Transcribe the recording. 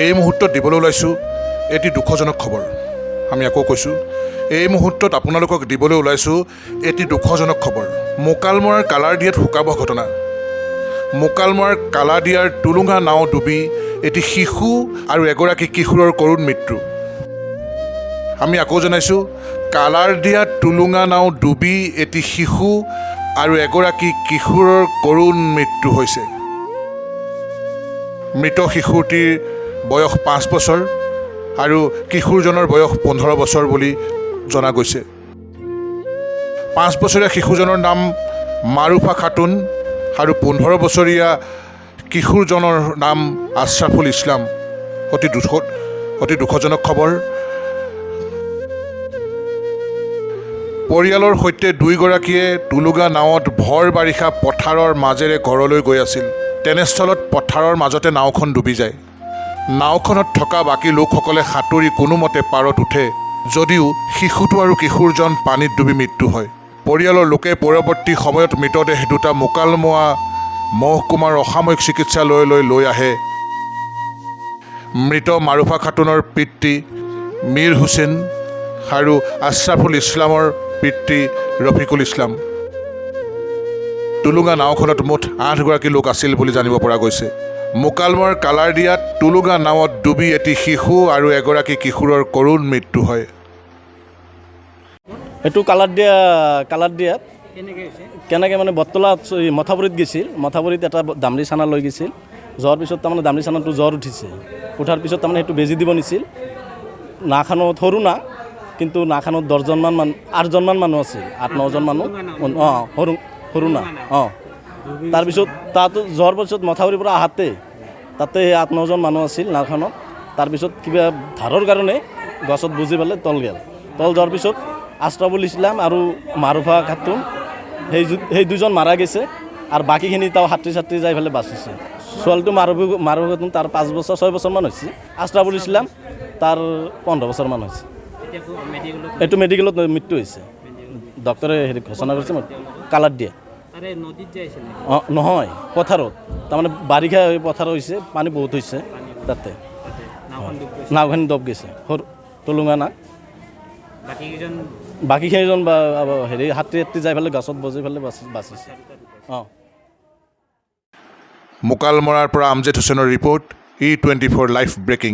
এই মুহূৰ্তত দিবলৈ ওলাইছোঁ এটি দুখজনক খবৰ। আমি আকৌ কৈছোঁ, এই মুহূৰ্তত আপোনালোকক দিবলৈ ওলাইছোঁ এটি দুখজনক খবৰ। মোকালমৰাৰ কালাৰদিয়াত শোকাবহ ঘটনা। মোকালমৰাৰ কালাৰদিয়াৰ টুলুঙা নাও ডুবি এটি শিশু আৰু এগৰাকী কিশোৰৰ কৰুণ মৃত্যু। আমি আকৌ জনাইছোঁ, কালাৰদিয়াত টুলুঙা নাও ডুবি এটি শিশু আৰু এগৰাকী কিশোৰৰ কৰুণ মৃত্যু হৈছে। মৃত শিশুটিৰ বয়স 5 বছৰ আৰু কিশোৰজনৰ বয়স 15 বছৰ বুলি জনা গৈছে। 5 বছৰীয়া শিশুজনৰ নাম মাৰুফা খাতুন আৰু 15 বছৰীয়া কিশোৰজনৰ নাম আশ্ৰাফুল ইছলাম। অতি দুখজনক খবৰ। পৰিয়ালৰ সৈতে দুয়োগৰাকীয়ে টুলুঙা নাৱত ভৰ বাৰিষা পথাৰৰ মাজেৰে ঘৰলৈ গৈ আছিল। তেনেস্থলত পথাৰৰ মাজতে নাওখন ডুবি যায়। নাওখনত থকা বাকী লোকসকলে সাঁতুৰি কোনোমতে পাৰত উঠে যদিও শিশুটো আৰু কিশোৰজন পানীত ডুবি মৃত্যু হয়। পৰিয়ালৰ লোকে পৰৱৰ্তী সময়ত মৃতদেহ দুটা মোকালমৰা মহকুমাৰ অসামৰিক চিকিৎসালয়লৈ লৈ আহে। মৃত মাৰুফা খাতুনৰ পিতৃ মীৰ হুছেইন আৰু আশ্ৰাফুল ইছলামৰ পিতৃ ৰফিকুল ইছলাম। টুলুঙা নাওখনত মুঠ 8 গৰাকী লোক আছিল বুলি জানিব পৰা গৈছে। মোকালমৰাৰ কালাৰদিয়াত টুলুঙা নাৱত ডুবি এটি শিশু আৰু এগৰাকী কিশোৰৰ কৰুণ মৃত্যু হয়। এইটো কালাৰদিয়াত কেনেকৈ মানে বটতলা মথাবুৰীত গৈছিল। মথাবুৰীত এটা দামৰি চানা লৈ গৈছিল। যোৱাৰ পিছত তাৰমানে দামৰি চানাটো জ্বৰ উঠিছে। উঠাৰ পিছত তাৰমানে সেইটো বেজি দিব নিছিল। নাওখনত সৰু না, কিন্তু নাওখনত 8জনমান মানুহ আছিল। 8-9জন মানুহ সৰু না। তাৰপিছত তাতো যোৱাৰ পিছত মথাউৰিৰ পৰা আহাতে তাতে 8-9জন মানুহ আছিল নাওখনত। তাৰপিছত কিবা ধাৰৰ কাৰণে গছত বুজি পেলাই তল গ'ল। তল যোৱাৰ পিছত আশ্ৰাফুল ইছলাম আৰু মাৰুফা খাতুন সেই দুজন মাৰা গৈছে আৰু বাকীখিনি তাও সাঁতৰি যাই পেলাই বাচিছে। ছোৱালীটো মাৰুফা খাতুন তাৰ 5 বছৰ 6 বছৰমান হৈছে। আশ্ৰাফুল ইছলাম তাৰ 15 বছৰমান হৈছে। এইটো মেডিকেলত মৃত্যু হৈছে। ডক্টৰে ঘোষণা কৰিছে কালাৰদিয়া। নহয়, পথাৰত তাৰমানে বাৰিষা পথাৰ হৈছে, পানী বহুত হৈছে তাতে। নাওখন ডুব গৈছে সৰু টুলুঙা না। বাকীকেইজন সাঁতৰি যাই পেলাই গছত বজি পেলাই বাচিছে। মোকালমৰাৰ পৰা আমজেদ হুছেইনৰ ৰিপৰ্ট E24 লাইভ ব্ৰেকিং।